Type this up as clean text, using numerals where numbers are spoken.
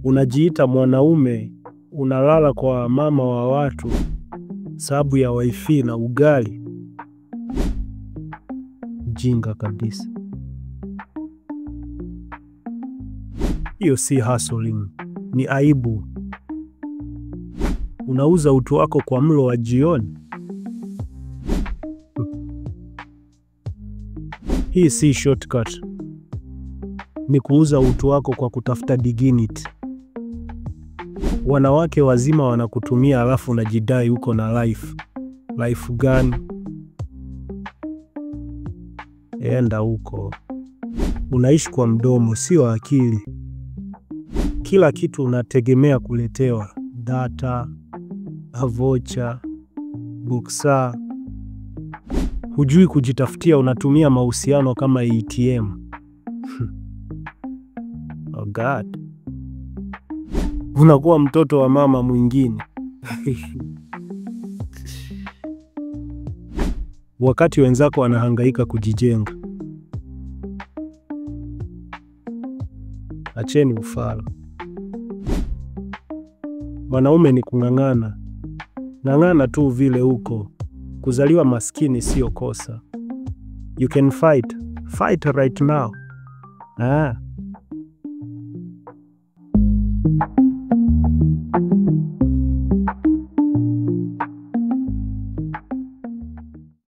Unajiita mwanaume, unalala kwa mama wa watu sababu ya wifi na ugali. Jinga kabisa. Hiyo si hustling, ni aibu. Unauza utu wako kwa mlo wa jioni. Hii si shortcut. Ni kuuza utu wako kwa kutafuta dignity. Wanawake wazima wanakutumia alafu unajidai uko na life. Life gani? Enda huko. Unaishi kwa mdomo, sio akili. Kila kitu unategemea kuletewa. Data, vocha, buksa. Hujui kujitafutia, unatumia mahusiano kama ATM. Oh God. Unakuwa mtoto wa mama mwingine. Wakati wenzako wanahangaika kujijenga. Acheni ufala. Wanaume ni kung'ang'ana. Ng'ang'ana tu vile uko. Kuzaliwa maskini sio kosa. You can fight. Fight right now.